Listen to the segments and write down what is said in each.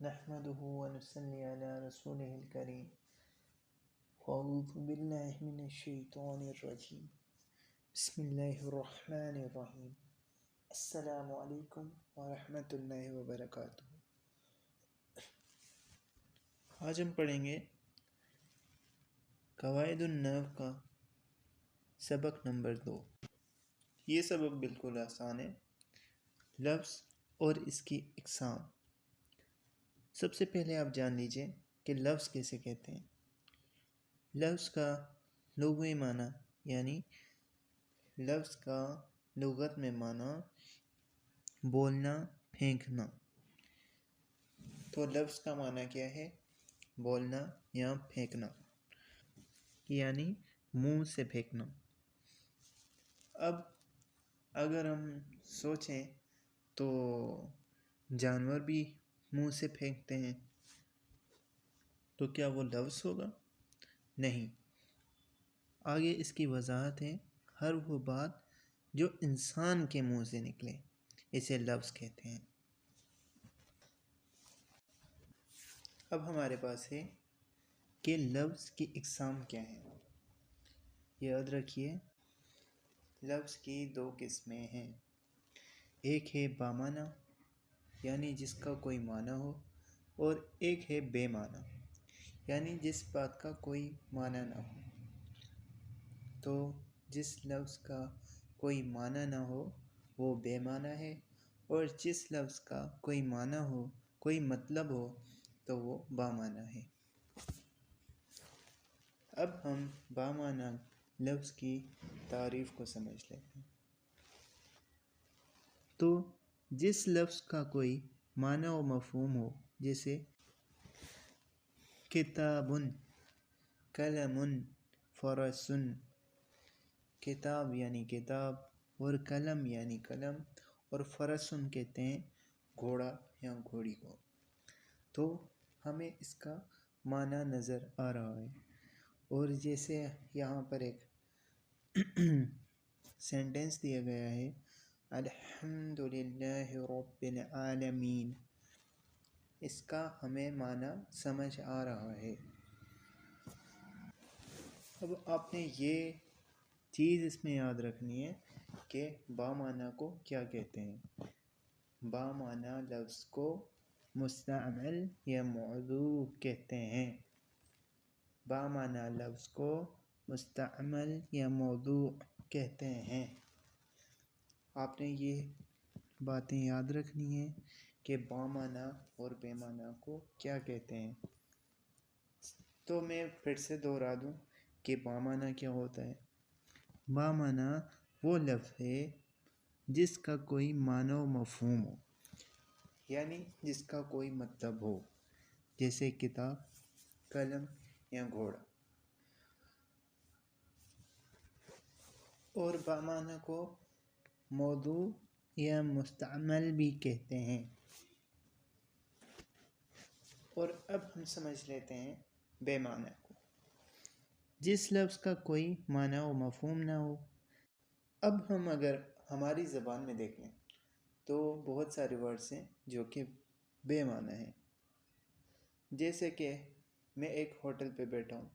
نحمده ونصلي على رسوله الكريم وأعوذ بالله من الشيطان الرجيم بسم الله الرحمن الرحيم السلام علیکم ورحمۃ اللہ وبرکاتہ۔ آج ہم پڑھیں گے قواعد النحو کا سبق نمبر 2۔ یہ سبق بالکل آسان ہے۔ لفظ اور اس کی اقسام۔ سب سے پہلے آپ جان لیجئے کہ لفظ کیسے کہتے ہیں۔ لفظ کا لغوی معنی یعنی لفظ کا لغت میں معنی بولنا، پھینکنا۔ تو لفظ کا معنی کیا ہے؟ بولنا یا پھینکنا، یعنی منہ سے پھینکنا۔ اب اگر ہم سوچیں تو جانور بھی منہ سے پھینکتے ہیں، تو کیا وہ لفظ ہوگا؟ نہیں۔ آگے اس کی وضاحت ہے۔ ہر وہ بات جو انسان کے منہ سے نکلے اسے لفظ کہتے ہیں۔ اب ہمارے پاس ہے کہ لفظ کی اقسام کیا ہیں۔ یاد رکھیے، لفظ کی 2 قسمیں ہیں۔ ایک ہے بامعنی یعنی جس کا کوئی معنی ہو، اور ایک ہے بے معنی یعنی جس بات کا کوئی معنی نہ ہو۔ تو جس لفظ کا کوئی معنی نہ ہو وہ بے معنی ہے، اور جس لفظ کا کوئی معنی ہو، کوئی مطلب ہو، تو وہ بامعنی ہے۔ اب ہم بامعنی لفظ کی تعریف کو سمجھ لیتے ہیں۔ تو جس لفظ کا کوئی معنی و مفہوم ہو، جیسے کتاب، قلم، فرس۔ کتاب یعنی کتاب، اور قلم یعنی قلم، اور فرس کہتے ہیں گھوڑا یا گھوڑی کو۔ تو ہمیں اس کا معنی نظر آ رہا ہے۔ اور جیسے یہاں پر ایک سینٹنس دیا گیا ہے، الحمدللہ رب العالمین، اس کا ہمیں معنی سمجھ آ رہا ہے۔ اب آپ نے یہ چیز اس میں یاد رکھنی ہے کہ بامعنی کو کیا کہتے ہیں۔ بامعنی لفظ کو مستعمل یا موضوع کہتے ہیں۔ بامعنی لفظ کو مستعمل یا موضوع کہتے ہیں۔ آپ نے یہ باتیں یاد رکھنی ہیں کہ بامعنی اور بے معنی کو کیا کہتے ہیں۔ تو میں پھر سے دوہرا دوں کہ بامعنی کیا ہوتا ہے۔ بامعنی وہ لفظ ہے جس کا کوئی معنی و مفہوم ہو، یعنی جس کا کوئی مطلب ہو، جیسے کتاب، قلم یا گھوڑا۔ اور بامعنی کو موضوع یا مستعمل بھی کہتے ہیں۔ اور اب ہم سمجھ لیتے ہیں بے معنی کو۔ جس لفظ کا کوئی معنی و مفہوم نہ ہو۔ اب ہم اگر ہماری زبان میں دیکھیں تو بہت سارے ورڈز ہیں جو کہ بے معنی ہیں۔ جیسے کہ میں ایک ہوٹل پہ بیٹھا ہوں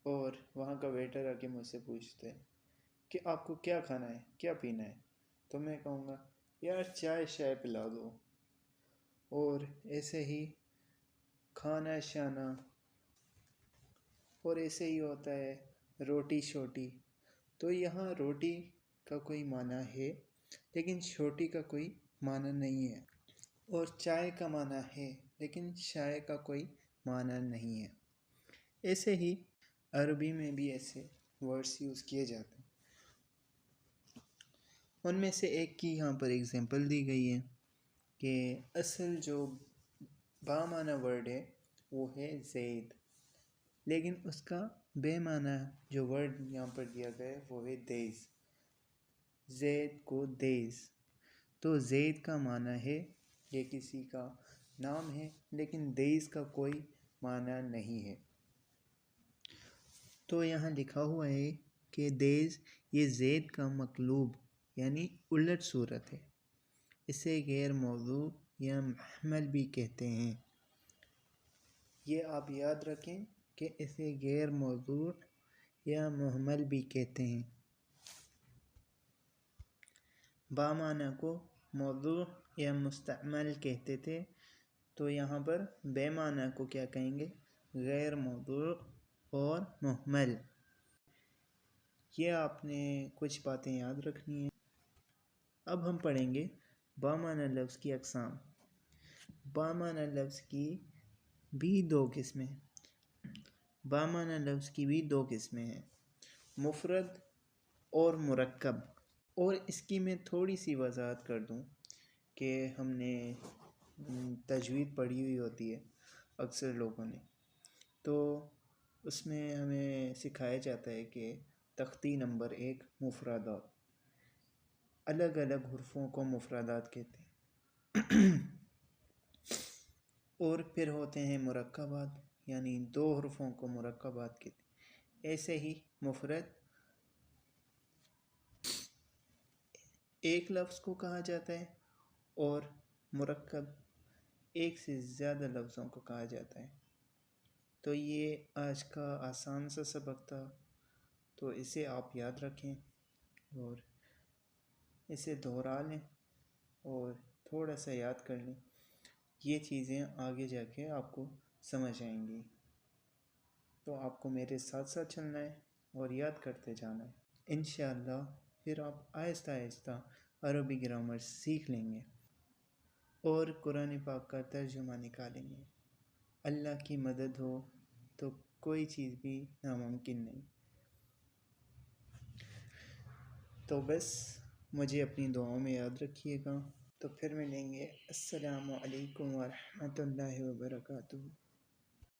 اور وہاں کا ویٹر آ کے مجھ سے پوچھتے ہیں کہ آپ کو کیا کھانا ہے، کیا پینا ہے، تو میں کہوں گا یار چائے پلا دو۔ اور ایسے ہی کھانا شانا، اور ایسے ہی ہوتا ہے روٹی شوٹی۔ تو یہاں روٹی کا کوئی معنی ہے لیکن شوٹی کا کوئی معنی نہیں ہے، اور چائے کا معنی ہے لیکن چائے کا کوئی معنی نہیں ہے۔ ایسے ہی عربی میں بھی ایسے ورڈز یوز کیے جاتے ہیں۔ ان میں سے ایک کی یہاں پر اگزامپل دی گئی ہے کہ اصل جو بامعنی ورڈ ہے وہ ہے زید، لیکن اس کا بے معنی جو ورڈ یہاں پر دیا گیا ہے وہ ہے دیز۔ زید کو دیز۔ تو زید کا معنی ہے یہ کسی کا نام ہے، لیکن دیز کا کوئی معنی نہیں ہے۔ تو یہاں لکھا ہوا ہے کہ دیز یہ زید کا مقلوب یعنی الٹ صورت ہے۔ اسے غیر موضوع یا محمل بھی کہتے ہیں۔ یہ آپ یاد رکھیں کہ اسے غیر موضوع یا مہمل بھی کہتے ہیں۔ با معنی کو موضوع یا مستعمل کہتے تھے، تو یہاں پر بے معنی کو کیا کہیں گے؟ غیر موضوع اور مہمل۔ یہ آپ نے کچھ باتیں یاد رکھنی ہیں۔ اب ہم پڑھیں گے با معنی لفظ کی اقسام۔ با معنی لفظ کی بھی دو قسمیں ہیں، مفرد اور مرکب۔ اور اس کی میں تھوڑی سی وضاحت کر دوں کہ ہم نے تجوید پڑھی ہوئی ہوتی ہے اکثر لوگوں نے، تو اس میں ہمیں سکھایا جاتا ہے کہ تختی نمبر 1 مفردات، الگ الگ حرفوں کو مفردات کہتے ہیں۔ اور پھر ہوتے ہیں مرکبات، یعنی 2 حرفوں کو مرکبات کہتے ہیں۔ ایسے ہی مفرد ایک لفظ کو کہا جاتا ہے اور مرکب ایک سے زیادہ لفظوں کو کہا جاتا ہے۔ تو یہ آج کا آسان سا سبق تھا، تو اسے آپ یاد رکھیں اور اسے دہرا لیں اور تھوڑا سا یاد کر لیں۔ یہ چیزیں آگے جا کے آپ کو سمجھ آئیں گی، تو آپ کو میرے ساتھ ساتھ چلنا ہے اور یاد کرتے جانا ہے۔ انشاءاللہ پھر آپ آہستہ آہستہ عربی گرامر سیکھ لیں گے اور قرآن پاک کا ترجمہ نکالیں گے۔ اللہ کی مدد ہو تو کوئی چیز بھی ناممکن نہیں۔ تو بس مجھے اپنی دعاؤں میں یاد رکھیے گا، تو پھر ملیں گے۔ السلام علیکم ورحمۃ اللہ وبرکاتہ۔